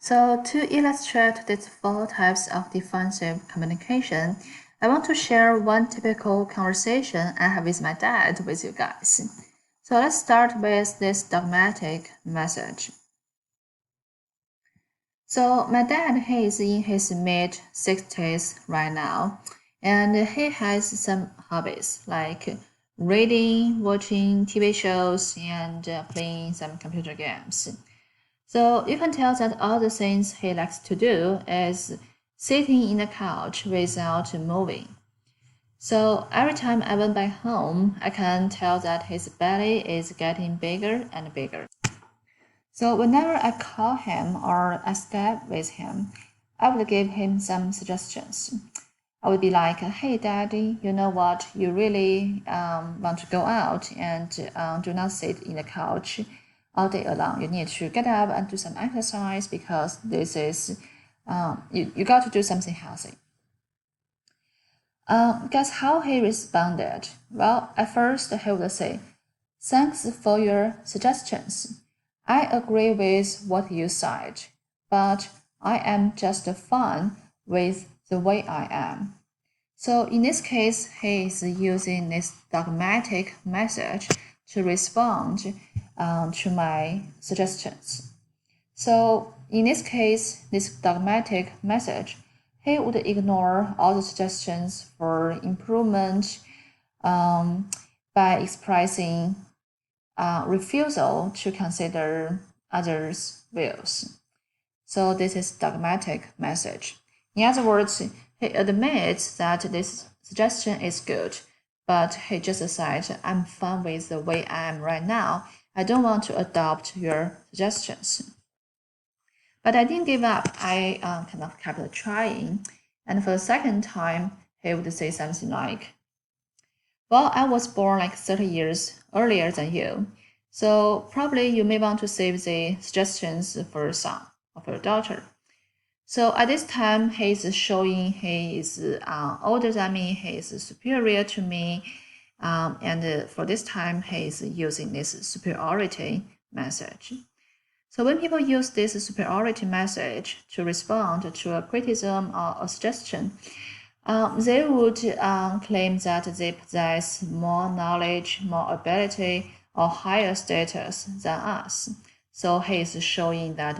So to illustrate these four types of defensive communication, I want to share one typical conversation I have with my dad with you guys. So let's start with this dogmatic message. So my dad, he is in his mid 60s right now, and he has some hobbies like reading, watching TV shows, and playing some computer games. So you can tell that all the things he likes to do is sitting in the couch without moving. So every time I went back home, I can tell that his belly is getting bigger and bigger. So whenever I call him or I Skype with him, I would give him some suggestions. I would be like, hey, daddy, you know what? You really want to go out and do not sit in the couch all day long. You need to get up and do some exercise because this is, you got to do something healthy. Guess how he responded? Well, at first he would say, thanks for your suggestions. I agree with what you said, but I am just fine with the way I am. So in this case, he is using this dogmatic message to respond to my suggestions. So in this case, this dogmatic message, he would ignore all the suggestions for improvement by expressing refusal to consider others' views. So this is dogmatic message. In other words, he admits that this suggestion is good, but he just said, I'm fine with the way I am right now. I don't want to adopt your suggestions. But I didn't give up. I kind of kept trying. And for the second time, he would say something like, well, I was born like 30 years earlier than you. So probably you may want to save the suggestions for your son or for your daughter. So at this time, he's showing he is older than me, he is superior to me. And for this time, he is using this superiority message. So when people use this superiority message to respond to a criticism or a suggestion, they would claim that they possess more knowledge, more ability, or higher status than us. So he is showing that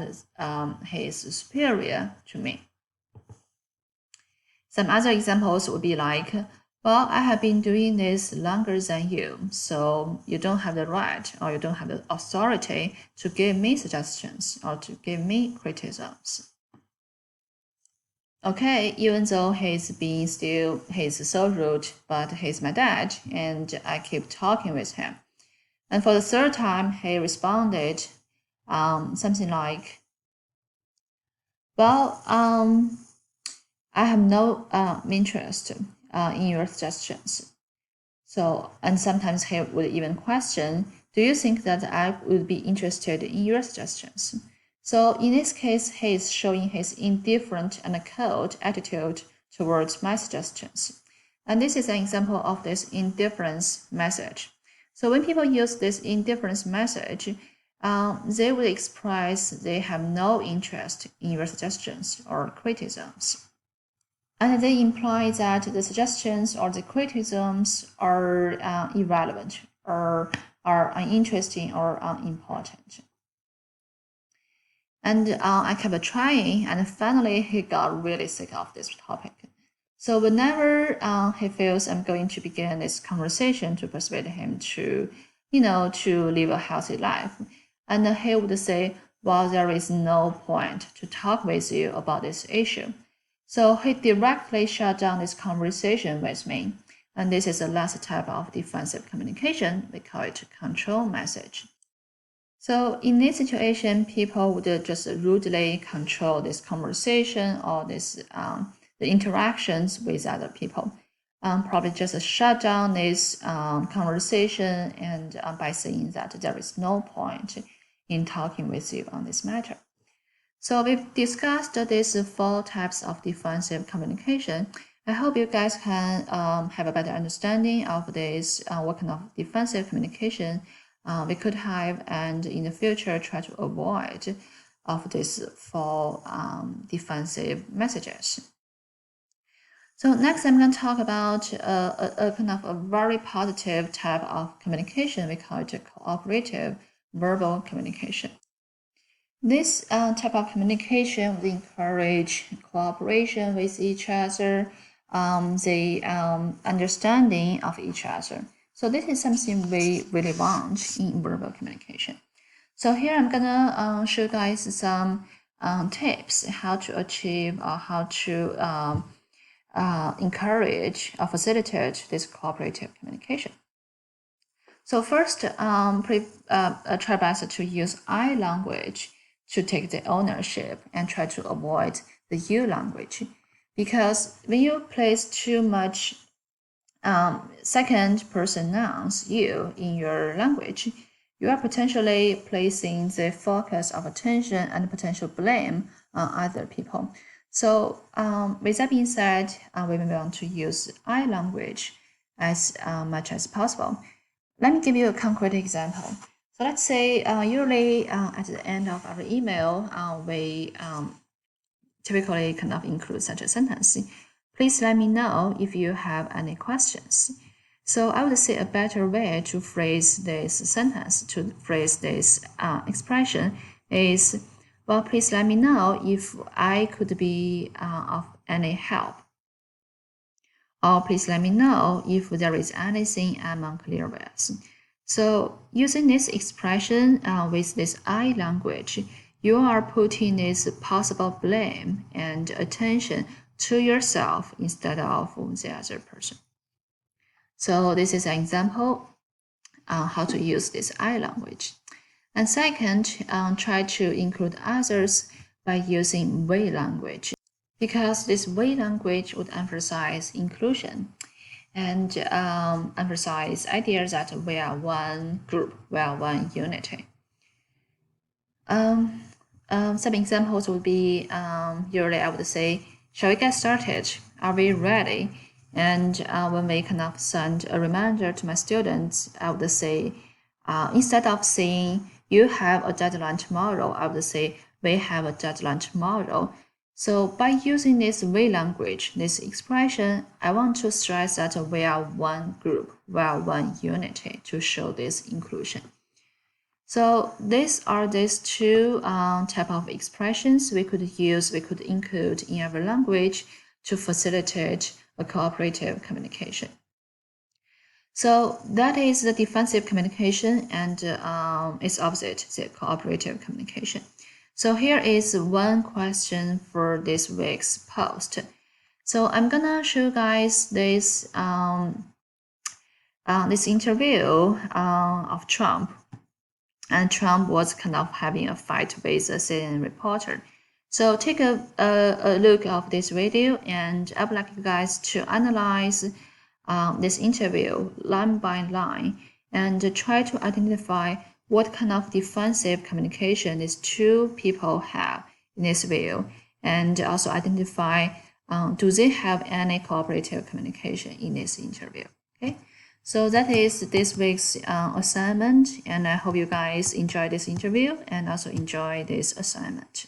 he is superior to me. Some other examples would be like, well, I have been doing this longer than you, so you don't have the right or you don't have the authority to give me suggestions or to give me criticisms. Okay, even though he's so rude, but he's my dad, and I keep talking with him. And for the third time, he responded something like, well, I have no interest in your suggestions. So, and sometimes he would even question, do you think that I would be interested in your suggestions? So in this case, he is showing his indifferent and cold attitude towards my suggestions. And this is an example of this indifference message. So when people use this indifference message, they would express they have no interest in your suggestions or criticisms. And they imply that the suggestions or the criticisms are irrelevant or are uninteresting or unimportant. And I kept trying, and finally he got really sick of this topic. So whenever he feels I'm going to begin this conversation to persuade him to, to live a healthy life, and he would say, well, there is no point to talk with you about this issue. So he directly shut down this conversation with me. And this is the last type of defensive communication. We call it control message. So in this situation, people would just rudely control this conversation or this the interactions with other people. Probably just shut down this conversation and by saying that there is no point in talking with you on this matter. So we've discussed these four types of defensive communication. I hope you guys can have a better understanding of this, what kind of defensive communication we could have, and in the future try to avoid of these four defensive messages. So next, I'm going to talk about a kind of a very positive type of communication. We call it a cooperative verbal communication. This type of communication would encourage cooperation with each other, the understanding of each other. So this is something we really want in verbal communication. So here I'm gonna show you guys some tips how to achieve or how to encourage or facilitate this cooperative communication. So first, try best to use I language to take the ownership and try to avoid the you language, because when you place too much second person nouns you in your language, you are potentially placing the focus of attention and potential blame on other people. So with that being said, we want to use I language as much as possible. Let me give you a concrete example. So let's say usually at the end of our email, we typically kind of include such a sentence. Please let me know if you have any questions. So I would say a better way to phrase this sentence, to phrase this expression is, well, please let me know if I could be of any help. Or please let me know if there is anything I'm unclear with. So using this expression with this I language, you are putting this possible blame and attention to yourself instead of the other person. So this is an example on how to use this I language. And second, try to include others by using we language, because this we language would emphasize inclusion and emphasize ideas that we are one group, we are one unity. Some examples would be usually I would say, shall we get started? Are we ready? And when we kind of send a reminder to my students, I would say, instead of saying you have a deadline tomorrow, I would say we have a deadline tomorrow. So by using this we language, this expression, I want to stress that we are one group, we are one unity to show this inclusion. So these two type of expressions we could use, we could include in our language to facilitate a cooperative communication. So that is the defensive communication, and its opposite, the cooperative communication. So here is one question for this week's post. So I'm gonna show you guys this this interview of Trump, and Trump was kind of having a fight with a CNN reporter. So take a look of this video, and I would like you guys to analyze this interview line by line and try to identify what kind of defensive communication these two people have in this video, and also identify do they have any cooperative communication in this interview. Okay, so that is this week's assignment, and I hope you guys enjoy this interview and also enjoy this assignment.